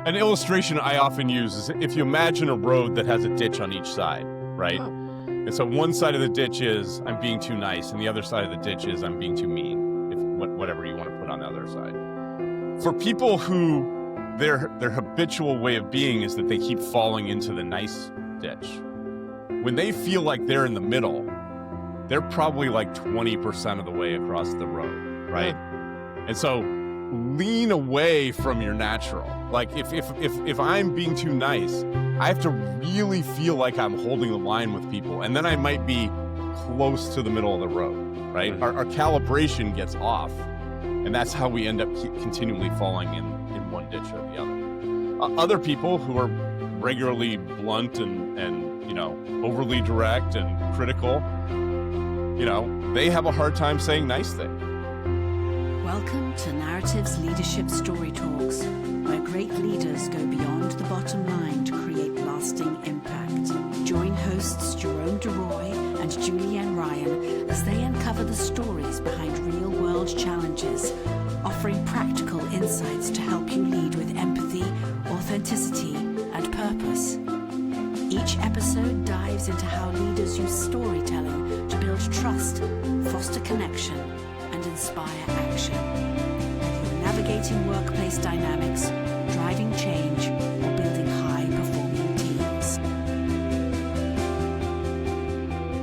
An illustration I often use is if you imagine a road that has a ditch on each side, right? Oh. And so one side of the ditch is I'm being too nice, and the other side of the ditch is I'm being too mean, whatever you want to put on the other side. For people who their habitual way of being is that they keep falling into the nice ditch, when they feel like they're in the middle, they're probably like 20% of the way across the road, right? And so lean away from your natural. Like if I'm being too nice, I have to really feel like I'm holding the line with people, and then I might be close to the middle of the road, right? Our calibration gets off, and that's how we end up continually falling in one ditch or the other. Other people who are regularly blunt and overly direct and critical, they have a hard time saying nice things. Welcome to Narratives Leadership Story Talks, where great leaders go beyond the bottom line to create lasting impact. Join hosts Jerome, Deroy, and Julienne Ryan as they uncover the stories behind real-world challenges, offering practical insights to help you lead with empathy, authenticity, and purpose. Each episode dives into how leaders use storytelling to build trust, foster connection, and inspire action. Whether you're navigating workplace dynamics, driving change, or building high-performing teams.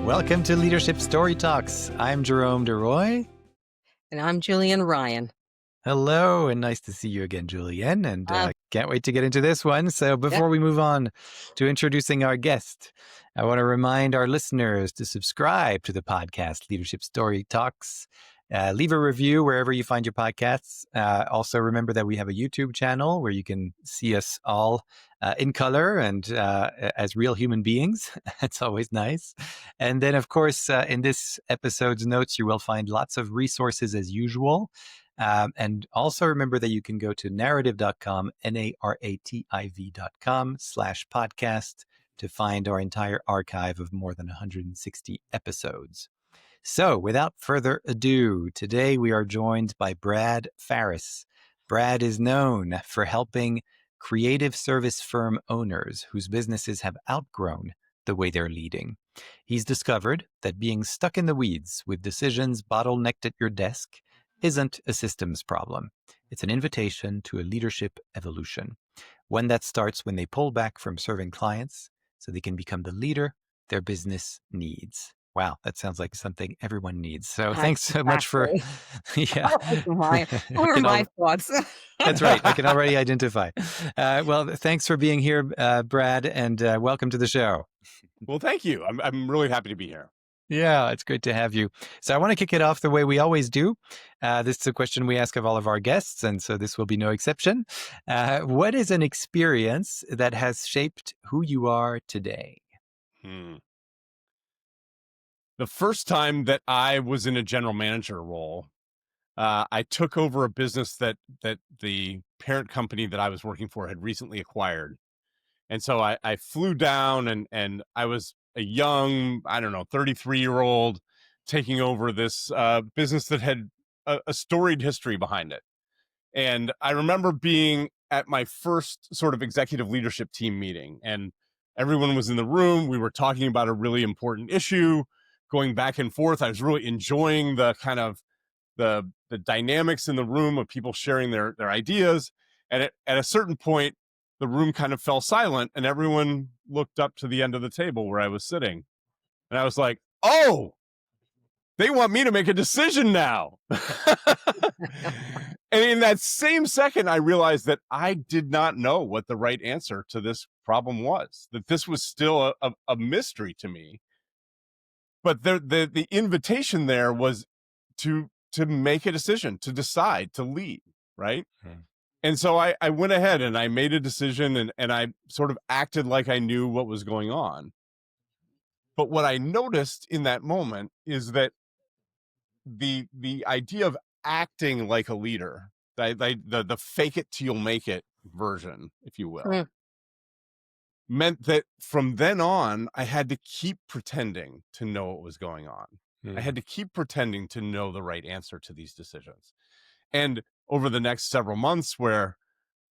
Welcome to Leadership Story Talks. I'm Jerome, Deroy. And I'm Julienne Ryan. Hello, and nice to see you again, Julienne, and can't wait to get into this one. So before we move on to introducing our guest, I want to remind our listeners to subscribe to the podcast, Leadership Story Talks. Leave a review wherever you find your podcasts. Also, remember that we have a YouTube channel where you can see us all in color and as real human beings. That's always nice. And then, of course, in this episode's notes, you will find lots of resources as usual. And also remember that you can go to narrative.com, narrativ.com/podcast to find our entire archive of more than 160 episodes. So without further ado, today we are joined by Brad Farris. Brad is known for helping creative service firm owners whose businesses have outgrown the way they're leading. He's discovered that being stuck in the weeds with decisions bottlenecked at your desk isn't a systems problem. It's an invitation to a leadership evolution, one that starts when they pull back from serving clients so they can become the leader their business needs. Wow, that sounds like something everyone needs. So thanks so much for, What were my thoughts? That's right. I can already identify. Well, thanks for being here, Brad, and welcome to the show. Well, thank you. I'm really happy to be here. Yeah, it's great to have you. So I want to kick it off the way we always do. This is a question we ask of all of our guests, and so this will be no exception. What is an experience that has shaped who you are today? The first time that I was in a general manager role, I took over a business that the parent company that I was working for had recently acquired. And so I flew down and I was a young, 33-year-old taking over this business that had a storied history behind it. And I remember being at my first sort of executive leadership team meeting, and everyone was in the room. We were talking about a really important issue, going back and forth. I was really enjoying the kind of the dynamics in the room of people sharing their ideas. And at a certain point, the room kind of fell silent, and everyone looked up to the end of the table where I was sitting. And I was like, oh, they want me to make a decision now. And in that same second, I realized that I did not know what the right answer to this problem was, that this was still a mystery to me. But the invitation there was to make a decision, to decide, to lead, right? And so I went ahead and I made a decision, and I sort of acted like I knew what was going on. But what I noticed in that moment is that the idea of acting like a leader, the fake it till you'll make it version, if you will, meant that from then on, I had to keep pretending to know what was going on. I had to keep pretending to know the right answer to these decisions. And over the next several months, where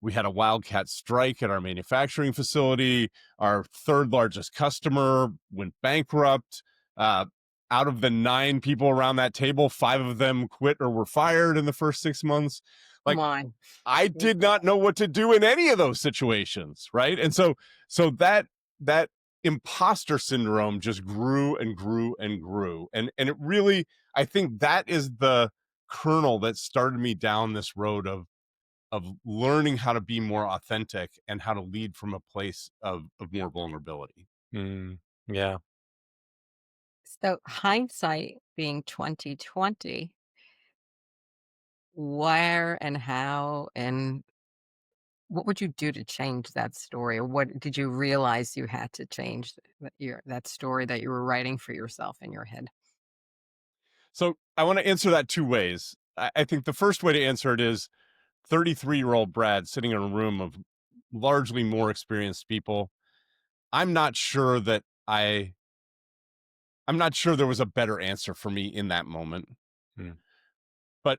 We had a wildcat strike at our manufacturing facility. Our third largest customer went bankrupt. Out of the 9 people around that table, 5 of them quit or were fired in the first 6 months. Like, Come on. I did not know what to do in any of those situations, right? And so that impostor syndrome just grew and grew and grew. And it really, I think that is the kernel that started me down this road of learning how to be more authentic and how to lead from a place of more vulnerability. Yeah. So hindsight being 2020, where and how and what would you do to change that story? Or what did you realize you had to change that story that you were writing for yourself in your head? So I want to answer that 2 ways. I think the first way to answer it is 33-year-old Brad sitting in a room of largely more experienced people. I'm not sure there was a better answer for me in that moment. But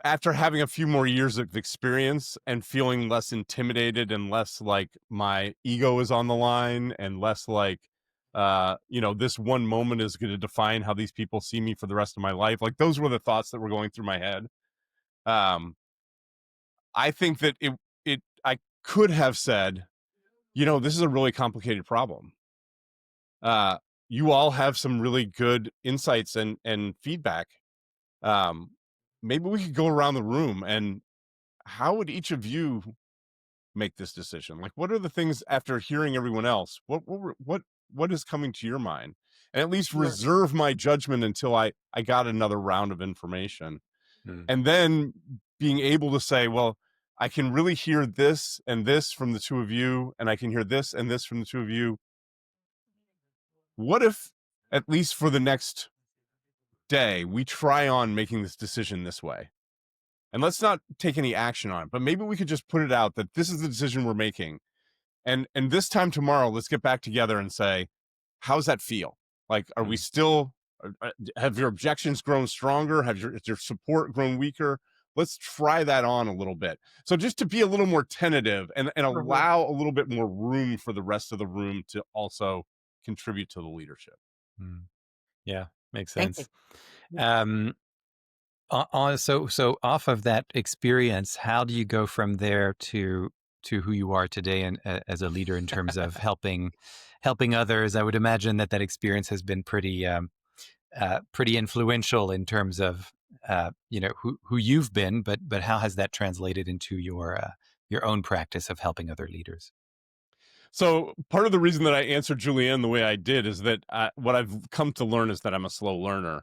after having a few more years of experience and feeling less intimidated and less like my ego is on the line and less like, this one moment is going to define how these people see me for the rest of my life. Like, those were the thoughts that were going through my head. I think that I could have said, this is a really complicated problem. You all have some really good insights and feedback. Maybe we could go around the room and how would each of you make this decision? Like, what are the things after hearing everyone else? What is coming to your mind? And at least Sure. reserve my judgment until I got another round of information. And then being able to say, well, I can really hear this and this from the 2 of you, and I can hear this and this from the 2 of you. What if, at least for the next day, we try on making this decision this way? And let's not take any action on it, but maybe we could just put it out that this is the decision we're making. And this time tomorrow, let's get back together and say, how's that feel? Like, are we still, have your objections grown stronger? Has your support grown weaker? Let's try that on a little bit. So just to be a little more tentative and allow a little bit more room for the rest of the room to also contribute to the leadership. Yeah, makes Thank sense. you. So off of that experience, how do you go from there to who you are today and as a leader in terms of helping others? I would imagine that experience has been pretty influential in terms of who you've been, but how has that translated into your own practice of helping other leaders? So part of the reason that I answered Julienne the way I did is that what I've come to learn is that I'm a slow learner.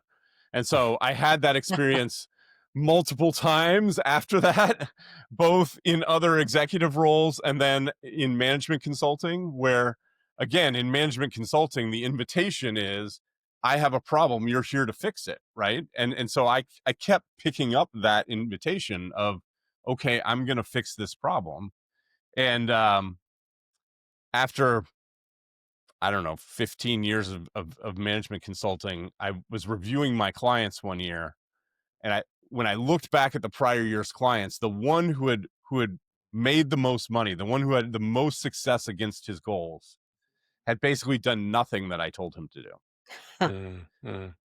And so I had that experience multiple times after that, both in other executive roles and then in management consulting, where, again, in management consulting, the invitation is, I have a problem, you're here to fix it, right? And so I kept picking up that invitation of, okay, I'm going to fix this problem. And after, I don't know, 15 years of management consulting, I was reviewing my clients one year. And when I looked back at the prior year's clients, the one who had made the most money, the one who had the most success against his goals, had basically done nothing that I told him to do.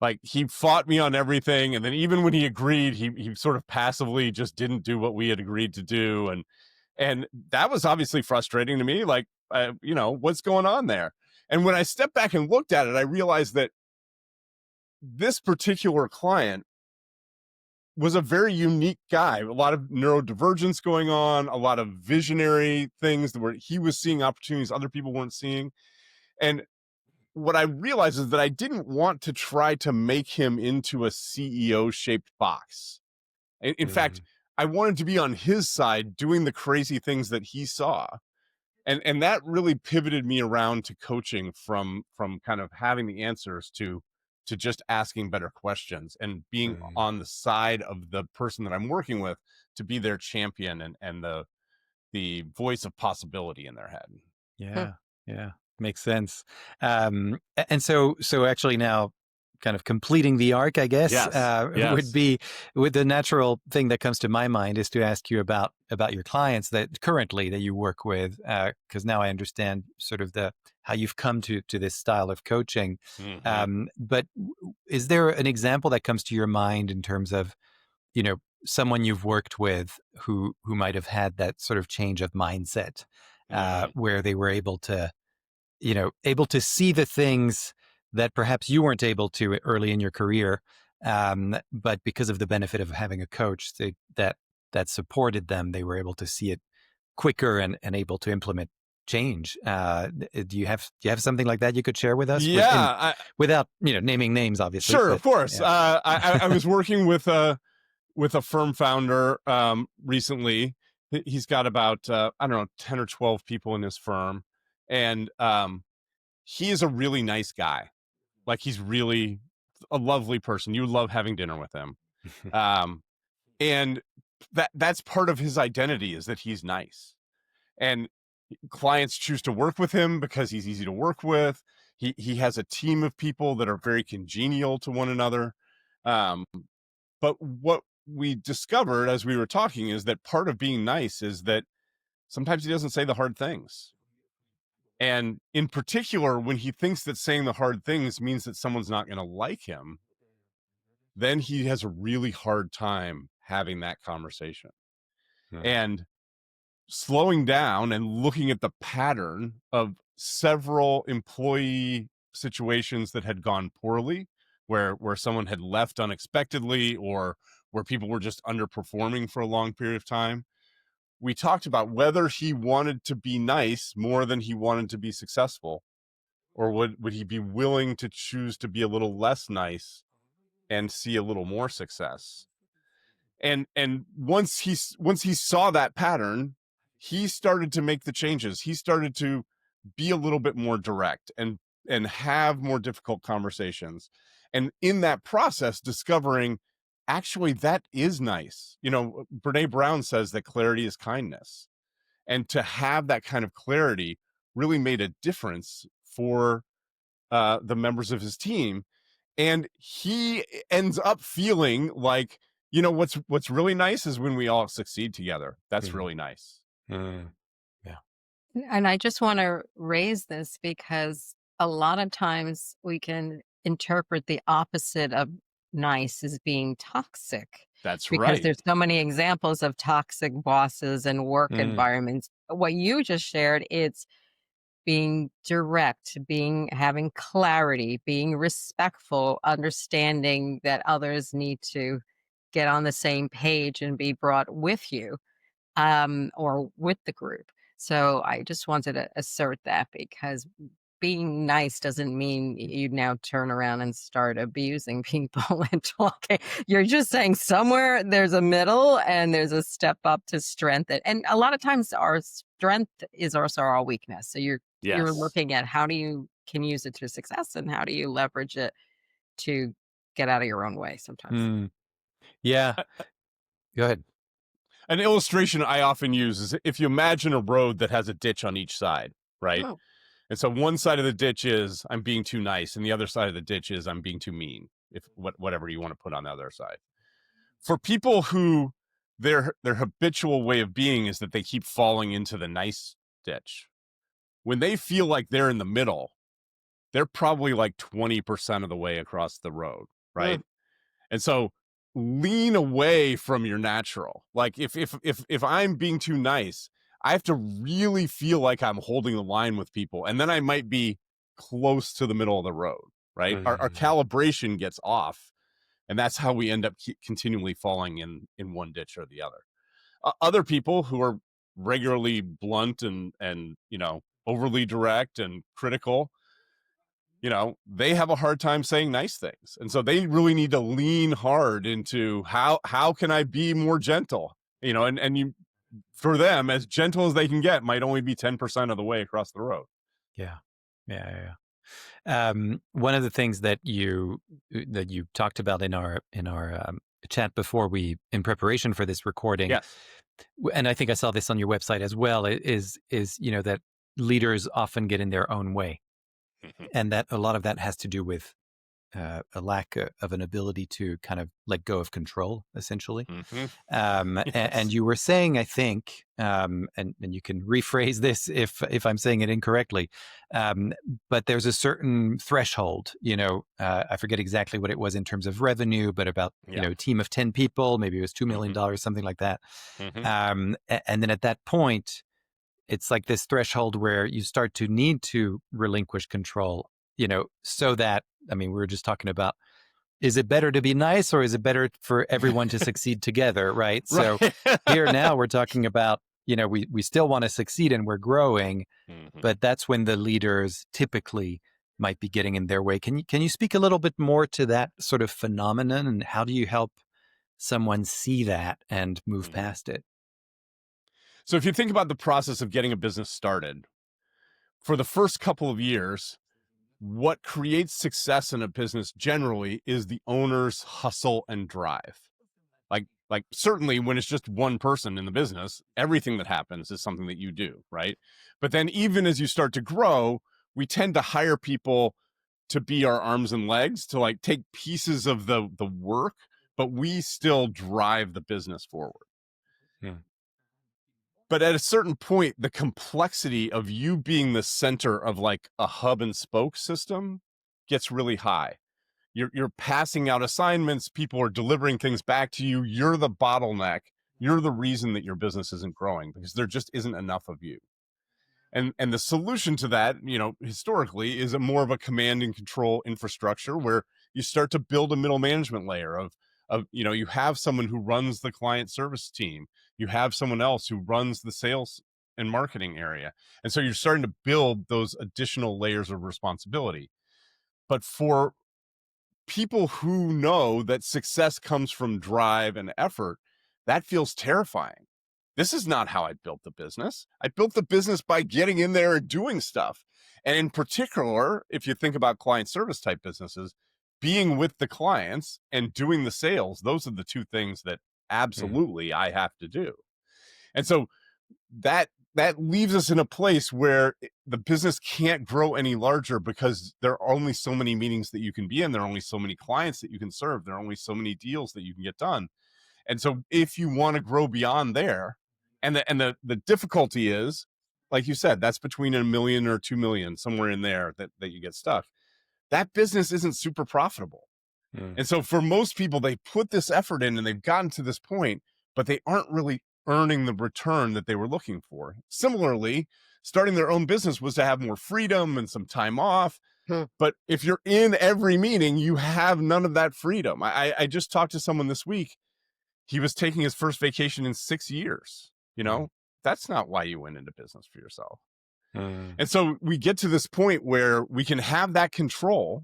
Like, he fought me on everything. And then even when he agreed, he sort of passively just didn't do what we had agreed to do. And that was obviously frustrating to me. Like, what's going on there? And when I stepped back and looked at it, I realized that this particular client was a very unique guy, a lot of neurodivergence going on, a lot of visionary things where he was seeing opportunities other people weren't seeing. And what I realized is that I didn't want to try to make him into a CEO shaped box. In fact, I wanted to be on his side doing the crazy things that he saw. And that really pivoted me around to coaching from kind of having the answers to just asking better questions and being on the side of the person that I'm working with to be their champion and the voice of possibility in their head. Yeah, makes sense. And so actually now kind of completing the arc, I guess, Yes. would be with the natural thing that comes to my mind is to ask you about your clients that currently that you work with, because now I understand sort of how you've come to this style of coaching. Mhm. But is there an example that comes to your mind in terms of, someone you've worked with who might have had that sort of change of mindset, where they were able to see the things that perhaps you weren't able to early in your career, but because of the benefit of having a coach that supported them, they were able to see it quicker and able to implement change. Do you have something like that you could share with us? Yeah. Without naming names, obviously. Sure, But, of course. yeah. I was working with a firm founder recently. He's got about I don't know 10 or 12 people in his firm, and he is a really nice guy. Like, he's really a lovely person. You would love having dinner with him. And that's part of his identity, is that he's nice. And clients choose to work with him because he's easy to work with. He has a team of people that are very congenial to one another. But what we discovered as we were talking is that part of being nice is that sometimes he doesn't say the hard things. And in particular, when he thinks that saying the hard things means that someone's not going to like him, then he has a really hard time having that conversation. And slowing down and looking at the pattern of several employee situations that had gone poorly, where someone had left unexpectedly, or where people were just underperforming for a long period of time, we talked about whether he wanted to be nice more than he wanted to be successful, or would he be willing to choose to be a little less nice and see a little more success. And once he saw that pattern, he started to make the changes. He started to be a little bit more direct and have more difficult conversations. And in that process, discovering, actually, that is nice. Brene Brown says that clarity is kindness. And to have that kind of clarity really made a difference for the members of his team. And he ends up feeling like, what's really nice is when we all succeed together. That's really nice. Yeah. And I just want to raise this because a lot of times we can interpret the opposite of nice as being toxic, That's because right. there's so many examples of toxic bosses and work environments. What you just shared, it's being direct, having clarity, being respectful, understanding that others need to get on the same page and be brought with you, or with the group. So I just wanted to assert that, because being nice doesn't mean you now turn around and start abusing people and talking. You're just saying somewhere there's a middle and there's a step up to strength. And a lot of times our strength is also our weakness. So you're Yes. looking at how can use it to success, and how do you leverage it to get out of your own way sometimes. Yeah. Go ahead. An illustration I often use is, if you imagine a road that has a ditch on each side, right? Oh. And so one side of the ditch is, I'm being too nice, and the other side of the ditch is, I'm being too mean, whatever you want to put on the other side. For people who their habitual way of being is that they keep falling into the nice ditch, when they feel like they're in the middle, they're probably like 20% of the way across the road, right? And so lean away from your natural. Like, if I'm being too nice, I have to really feel like I'm holding the line with people, and then I might be close to the middle of the road, right? Our calibration gets off, and that's how we end up continually falling in one ditch or the other. Other people who are regularly blunt and overly direct and critical, they have a hard time saying nice things. And so they really need to lean hard into how can I be more gentle? And you, for them, as gentle as they can get might only be 10% of the way across the road. Yeah. One of the things that you talked about in our chat before in preparation for this recording, Yes. and I think I saw this on your website as well, is that leaders often get in their own way. And that a lot of that has to do with a lack of an ability to kind of let go of control, essentially. Mm-hmm. And you were saying, I think, and you can rephrase this if I'm saying it incorrectly, but there's a certain threshold. I forget exactly what it was in terms of revenue, but about a team of 10 people, maybe it was $2 million, something like that. And then at that point, it's like this threshold where you start to need to relinquish control, so that, we were just talking about, is it better to be nice or is it better for everyone to succeed together, right? So here now we're talking about, we still want to succeed and we're growing, but that's when the leaders typically might be getting in their way. Can you speak a little bit more to that sort of phenomenon, and how do you help someone see that and move past it? So if you think about the process of getting a business started, for the first couple of years, what creates success in a business generally is the owner's hustle and drive. Like certainly when it's just one person in the business, everything that happens is something that you do, right? But then even as you start to grow, we tend to hire people to be our arms and legs, to like take pieces of the work, but we still drive the business forward. But at a certain point, the complexity of you being the center of like a hub and spoke system gets really high. You're passing out assignments, people are delivering things back to you. You're the bottleneck. You're the reason that your business isn't growing, because there just isn't enough of you. And the solution to that, historically, is a more of a command and control infrastructure where you start to build a middle management layer of you have someone who runs the client service team. You have someone else who runs the sales and marketing area. And so you're starting to build those additional layers of responsibility. But for people who know that success comes from drive and effort, that feels terrifying. This is not how I built the business. I built the business by getting in there and doing stuff. And in particular, if you think about client service type businesses, being with the clients and doing the sales, those are the two things that absolutely I have to do. And so that leaves us in a place where the business can't grow any larger, because there are only so many meetings that you can be in. There are only so many clients that you can serve. There are only so many deals that you can get done. And so if you want to grow beyond there, and the difficulty is, like you said, that's between $1 million or 2 million, somewhere in there that you get stuck. That business isn't super profitable. And so for most people, they put this effort in and they've gotten to this point, but they aren't really earning the return that they were looking for. Similarly, starting their own business was to have more freedom and some time off. But if you're in every meeting, you have none of that freedom. I just talked to someone this week. He was taking his first vacation in 6 years. That's not why you went into business for yourself. And so we get to this point where we can have that control,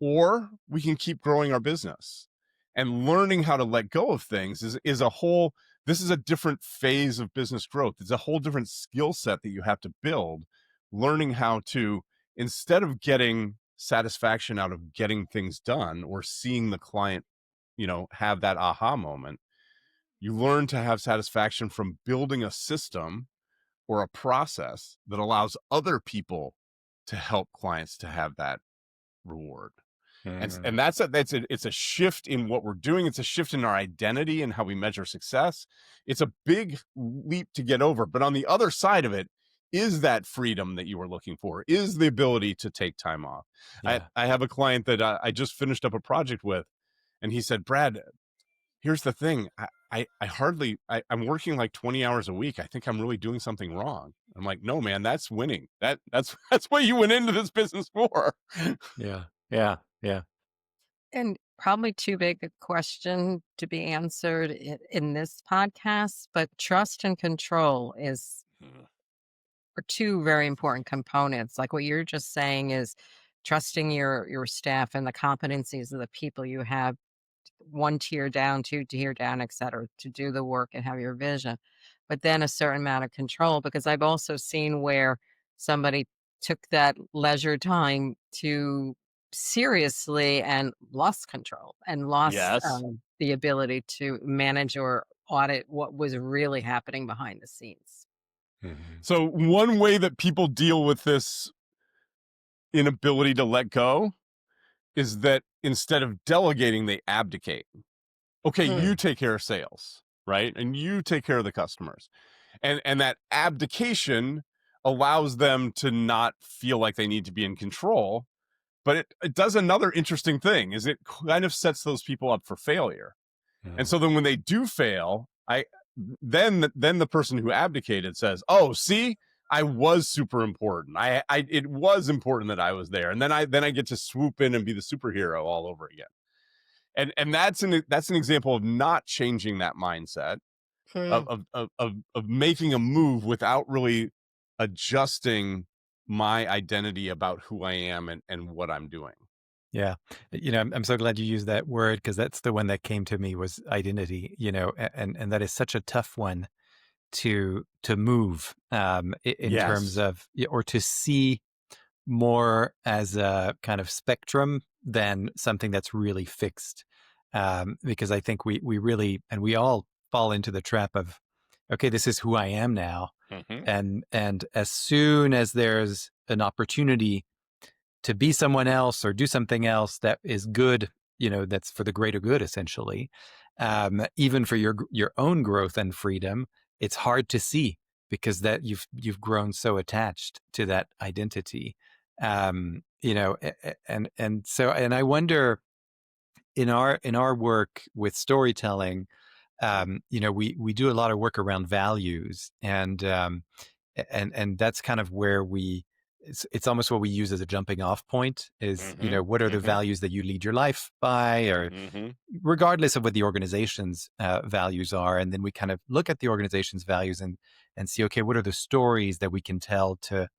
or we can keep growing our business. And learning how to let go of things is a whole, this is a different phase of business growth. It's a whole different skill set that you have to build, learning how to, instead of getting satisfaction out of getting things done or seeing the client, have that aha moment, you learn to have satisfaction from building a system or a process that allows other people to help clients to have that reward. And it's a shift in what we're doing. It's a shift in our identity and how we measure success. It's a big leap to get over. But on the other side of it is that freedom that you were looking for, is the ability to take time off. Yeah. I have a client that I just finished up a project with, and he said, Brad, here's the thing. I'm working like 20 hours a week. I think I'm really doing something wrong. I'm like, no, man, that's winning. That's what you went into this business for. Yeah. And probably too big a question to be answered in this podcast, but trust and control are two very important components. Like what you're just saying is trusting your staff and the competencies of the people you have, one tier down, two tier down, et cetera, to do the work and have your vision. But then a certain amount of control, because I've also seen where somebody took that leisure time to seriously and lost control and lost the ability to manage or audit what was really happening behind the scenes. So one way that people deal with this inability to let go is that instead of delegating, they abdicate. Okay, Hmm. you take care of sales, right? And you take care of the customers. And that abdication allows them to not feel like they need to be in control. But it does another interesting thing, is it kind of sets those people up for failure. And so then when they do fail, then the person who abdicated says, "Oh, see, I was super important. It was important that I was there." And then I get to swoop in and be the superhero all over again. And that's an example of not changing that mindset, Hmm. of making a move without really adjusting my identity about who I am and what I'm doing. Yeah. I'm so glad you used that word, because that's the one that came to me, was identity, and that is such a tough one to move, in terms Yes. of, or to see more as a kind of spectrum than something that's really fixed. Because I think we really, and we all fall into the trap of, okay, this is who I am now. And as soon as there's an opportunity to be someone else or do something else that is good, that's for the greater good, essentially, even for your own growth and freedom, it's hard to see, because that you've grown so attached to that identity. And I wonder, in our work with storytelling, we do a lot of work around values, and that's kind of where it's almost what we use as a jumping off point, is, what are the values that you lead your life by, or regardless of what the organization's values are. And then we kind of look at the organization's values and see, okay, what are the stories that we can tell to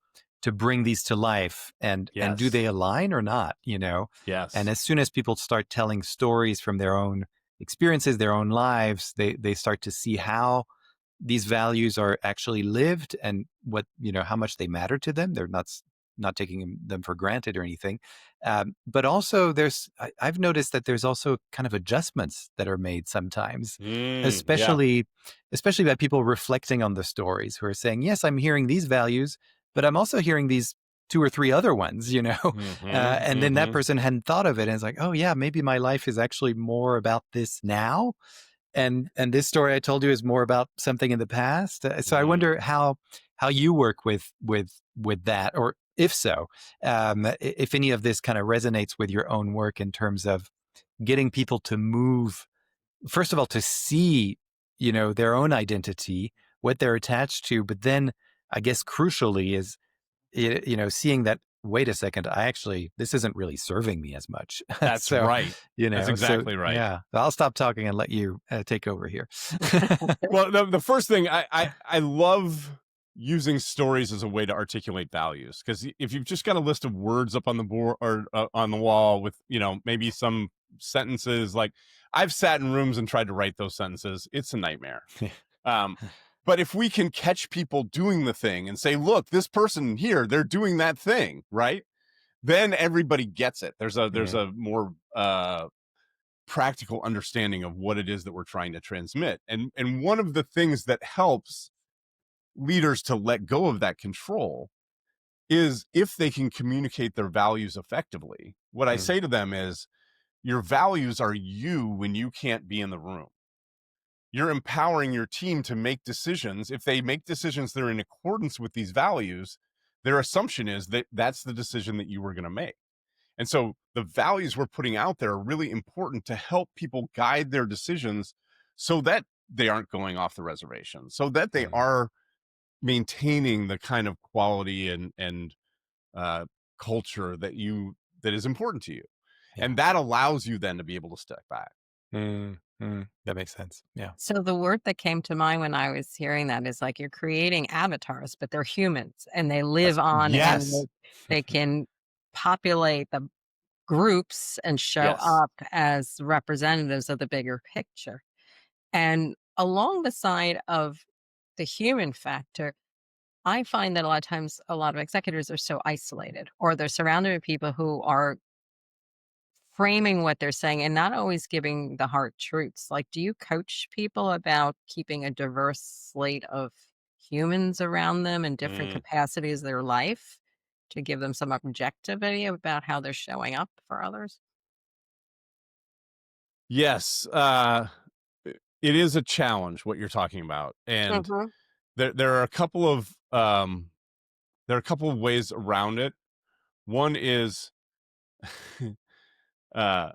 bring these to life, and do they align or not, Yes. And as soon as people start telling stories from their own experiences, their own lives, they start to see how these values are actually lived, and what, how much they matter to them. They're not taking them for granted or anything. But also I've noticed that there's also kind of adjustments that are made sometimes, especially by people reflecting on the stories, who are saying, yes, I'm hearing these values, but I'm also hearing these 2 or 3 other ones, and then that person hadn't thought of it, and it's like, oh yeah, maybe my life is actually more about this now. And this story I told you is more about something in the past. So I wonder how you work with that, or if so, if any of this kind of resonates with your own work, in terms of getting people to move, first of all, to see, their own identity, what they're attached to, but then, I guess, crucially, is, seeing that, wait a second, this isn't really serving me as much. That's So, right. That's exactly right. Yeah. So I'll stop talking and let you take over here. Well, the first thing, I love using stories as a way to articulate values, because if you've just got a list of words up on the board, or on the wall with, maybe some sentences, like, I've sat in rooms and tried to write those sentences. It's a nightmare. But if we can catch people doing the thing and say, look, this person here, they're doing that thing, right? Then everybody gets it. There's a more practical understanding of what it is that we're trying to transmit. And one of the things that helps leaders to let go of that control is if they can communicate their values effectively. What I say to them is, your values are you when you can't be in the room. You're empowering your team to make decisions. If they make decisions that are in accordance with these values, their assumption is that that's the decision that you were going to make. And so the values we're putting out there are really important to help people guide their decisions, so that they aren't going off the reservation, so that they are maintaining the kind of quality and culture that is important to you. Yeah. And that allows you then to be able to step back. That makes sense. Yeah. So the word that came to mind when I was hearing that is, like, you're creating avatars, but they're humans, and they live on, Yes. and they can populate the groups and show Yes. up as representatives of the bigger picture. And along the side of the human factor, I find that a lot of times a lot of executives are so isolated, or they're surrounded with people who are framing what they're saying and not always giving the hard truths. Like, do you coach people about keeping a diverse slate of humans around them in different capacities of their life? to give them some objectivity about how they're showing up for others? Yes, it is a challenge what you're talking about, and Mhm. there are a couple of ways around it. One is, uh,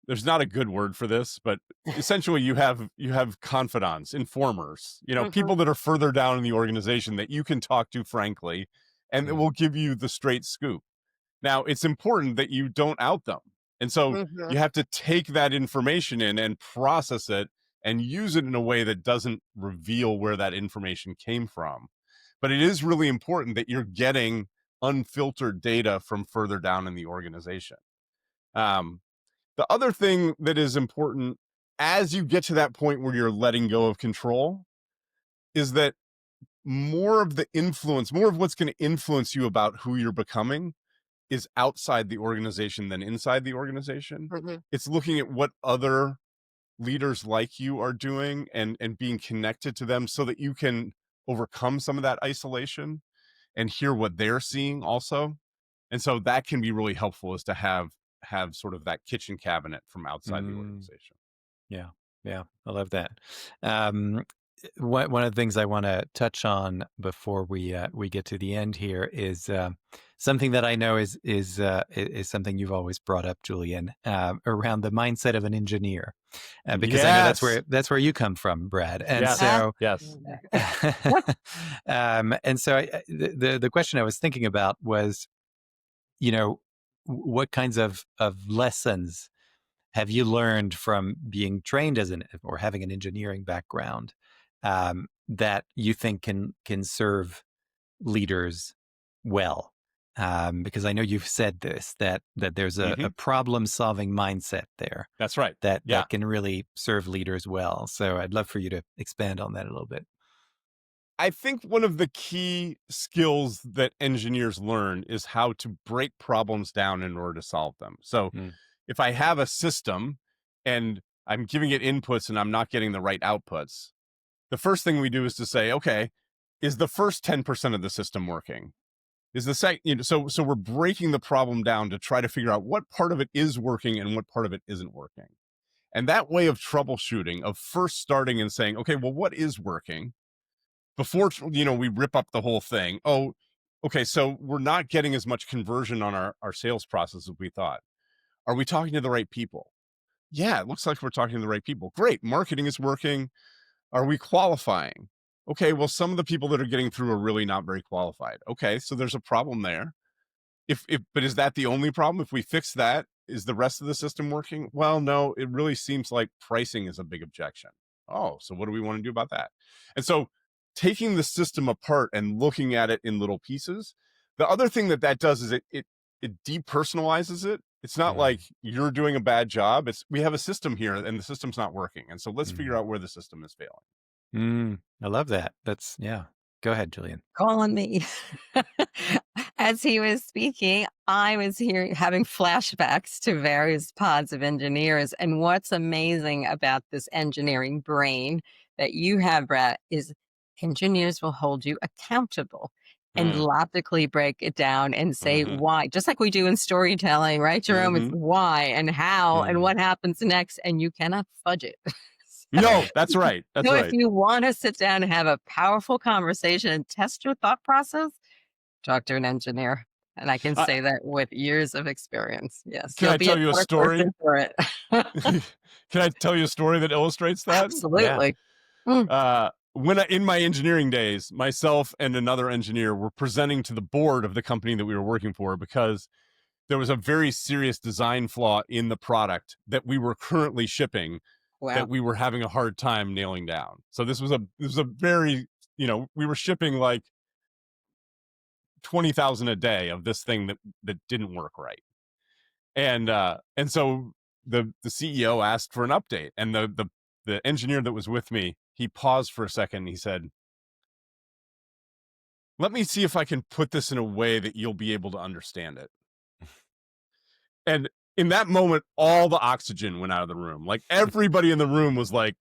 there's not a good word for this, but essentially you have confidants, informers, people Mhm. that are further down in the organization that you can talk to frankly, and that will give you the straight scoop. Now, it's important that you don't out them. And so Mhm. you have to take that information in and process it and use it in a way that doesn't reveal where that information came from. But it is really important that you're getting unfiltered data from further down in the organization. Um, the other thing that is important as you get to that point where you're letting go of control is that more of what's going to influence you about who you're becoming is outside the organization than inside the organization. Mhm. It's looking at what other leaders like you are doing and being connected to them so that you can overcome some of that isolation and hear what they're seeing also. And so that can be really helpful, is to have sort of that kitchen cabinet from outside the Mm, organization. yeah, yeah, I love that. Um, one of the things I want to touch on before we get to the end here is something that I know is something you've always brought up, Julienne, around the mindset of an engineer, because I know Yes. that's where you come from, Brad, and Yes. Ah. so. Yes. And so the question I was thinking about was, what kinds of lessons have you learned from being trained or having an engineering background, that you think can serve leaders well? Because I know you've said that there's a problem solving mindset there That's right. that Yeah. can really serve leaders well. So I'd love for you to expand on that a little bit. I think one of the key skills that engineers learn is how to break problems down in order to solve them. So Mm. if I have a system and I'm giving it inputs and I'm not getting the right outputs, the first thing we do is to say, okay, is the first 10% of the system working? Is the second, so we're breaking the problem down to try to figure out what part of it is working and what part of it isn't working. And that way of troubleshooting, of first starting and saying, okay, well, what is working? Before we rip up the whole thing. Oh, okay, so we're not getting as much conversion on our sales process as we thought. Are we talking to the right people? Yeah, it looks like we're talking to the right people. Great, marketing is working. Are we qualifying? Okay, well, some of the people that are getting through are really not very qualified. Okay, so there's a problem there. But is that the only problem? If we fix that, is the rest of the system working? Well, no, it really seems like pricing is a big objection. Oh, so what do we want to do about that? And so taking the system apart and looking at it in little pieces. The other thing that does is it depersonalizes it. It's not like you're doing a bad job. We have a system here and the system's not working. And so let's figure out where the system is failing. I love that. Go ahead, Julienne. Call on me. As he was speaking, I was having flashbacks to various pods of engineers. And what's amazing about this engineering brain that you have, Brad, is engineers will hold you accountable and logically break it down and say why, just like we do in storytelling, right, Jerome? It's why and how and what happens next, and you cannot fudge it. No, that's right. That's So right. if you want to sit down and have a powerful conversation and test your thought process, talk to an engineer. And I can say that with years of experience. Yes. Can I tell you a story? For it. Can I tell you a story that illustrates that? Absolutely. In my engineering days, myself and another engineer were presenting to the board of the company that we were working for because there was a very serious design flaw in the product that we were currently shipping that we were having a hard time nailing down. So this was a very, we were shipping like 20,000 a day of this thing that didn't work right. And so the CEO asked for an update, and the engineer that was with me, he paused for a second and he said, "Let me see if I can put this in a way that you'll be able to understand it." And in that moment, all the oxygen went out of the room. Like everybody in the room was like,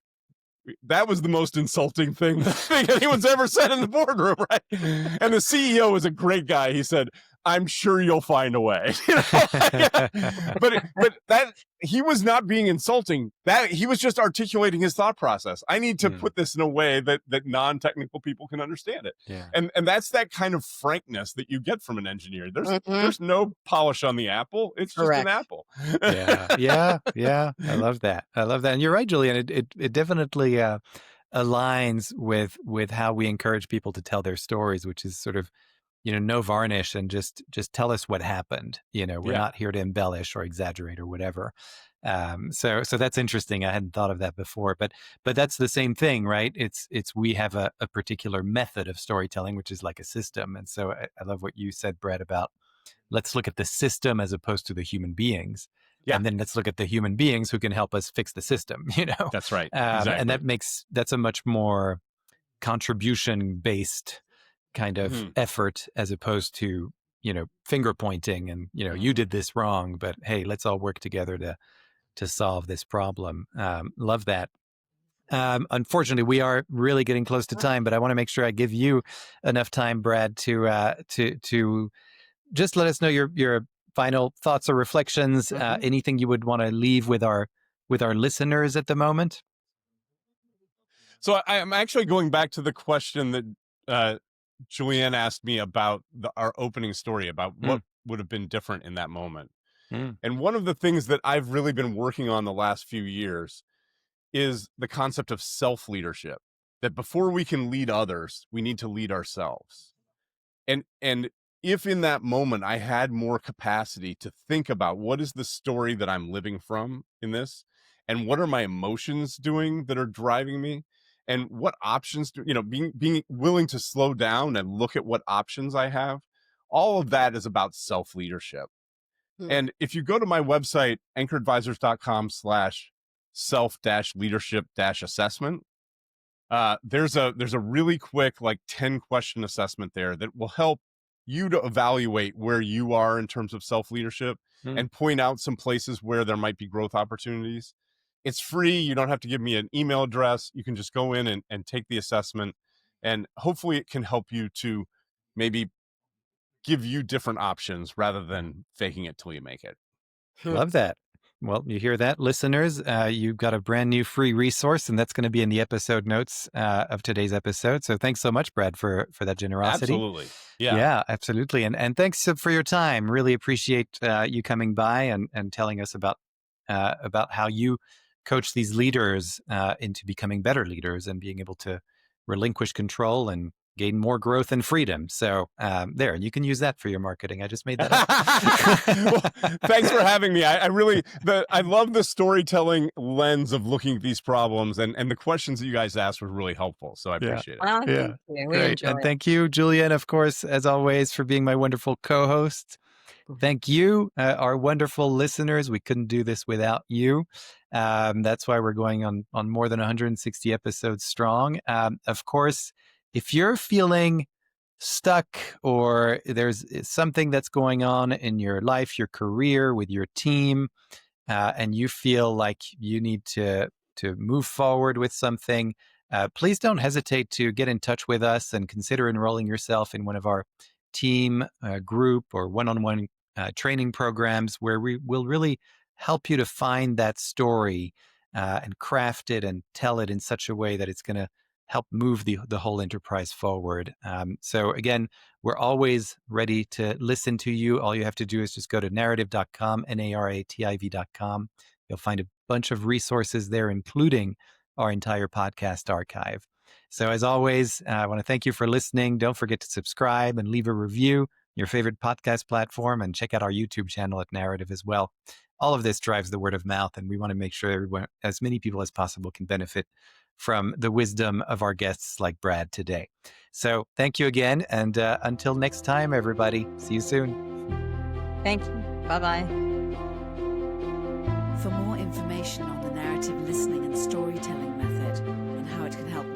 that was the most insulting thing anyone's ever said in the boardroom, right? And the CEO was a great guy. He said, I'm sure you'll find a way. but that he was not being insulting. That he was just articulating his thought process. I need to put this in a way that non-technical people can understand it. Yeah. And that's that kind of frankness that you get from an engineer. There's no polish on the apple. It's just an apple. Yeah. I love that. And you're right, Julienne. It definitely aligns with how we encourage people to tell their stories, which is sort of, no varnish and just tell us what happened. We're not here to embellish or exaggerate or whatever. So that's interesting. I hadn't thought of that before, but that's the same thing, right? It's we have a particular method of storytelling, which is like a system. And so I love what you said, Brad, about let's look at the system as opposed to the human beings. Yeah. And then let's look at the human beings who can help us fix the system, That's right. Exactly. And that's a much more contribution-based kind of effort as opposed to, finger pointing and, you did this wrong, but hey, let's all work together to solve this problem. Love that. Unfortunately, we are really getting close to time, but I want to make sure I give you enough time, Brad, to just let us know your final thoughts or reflections, anything you would want to leave with our listeners at the moment. So I'm actually going back to the question that Julienne asked me about our opening story, about what would have been different in that moment. And one of the things that I've really been working on the last few years is the concept of self-leadership, that before we can lead others, we need to lead ourselves. And if in that moment I had more capacity to think about what is the story that I'm living from in this, and what are my emotions doing that are driving me, and what options do, being willing to slow down and look at what options I have, all of that is about self-leadership. And if you go to my website, anchoradvisors.com/self-leadership-assessment, there's a really quick 10 question assessment there that will help you to evaluate where you are in terms of self-leadership and point out some places where there might be growth opportunities. It's free. You don't have to give me an email address. You can just go in and take the assessment, and hopefully it can help you to maybe give you different options rather than faking it till you make it. Love that. Well, you hear that, listeners? You've got a brand new free resource, and that's going to be in the episode notes of today's episode. So thanks so much, Brad, for that generosity. Absolutely. Yeah, absolutely. And thanks for your time. Really appreciate you coming by and telling us about how you coach these leaders into becoming better leaders and being able to relinquish control and gain more growth and freedom. So there, you can use that for your marketing. I just made that up. Well, thanks for having me. I love the storytelling lens of looking at these problems, and the questions that you guys asked were really helpful. So I appreciate it. Thank you. We Great. enjoy And it. thank you, Julienne, of course, as always, for being my wonderful co-host. Thank you, our wonderful listeners. We couldn't do this without you. That's why we're going on more than 160 episodes strong. Of course, if you're feeling stuck or there's something that's going on in your life, your career, with your team, and you feel like you need to move forward with something, please don't hesitate to get in touch with us and consider enrolling yourself in one of our team, group, or one-on-one training programs where we will really help you to find that story and craft it and tell it in such a way that it's going to help move the whole enterprise forward. So again, we're always ready to listen to you. All you have to do is just go to narrative.com, NARATIV.com. You'll find a bunch of resources there, including our entire podcast archive. So as always, I want to thank you for listening. Don't forget to subscribe and leave a review, your favorite podcast platform, and check out our YouTube channel at Narrative as well. All of this drives the word of mouth, and we want to make sure everyone, as many people as possible, can benefit from the wisdom of our guests like Brad today. So thank you again, and until next time, everybody, see you soon. Thank you. Bye-bye. For more information on the narrative listening and storytelling method and how it can help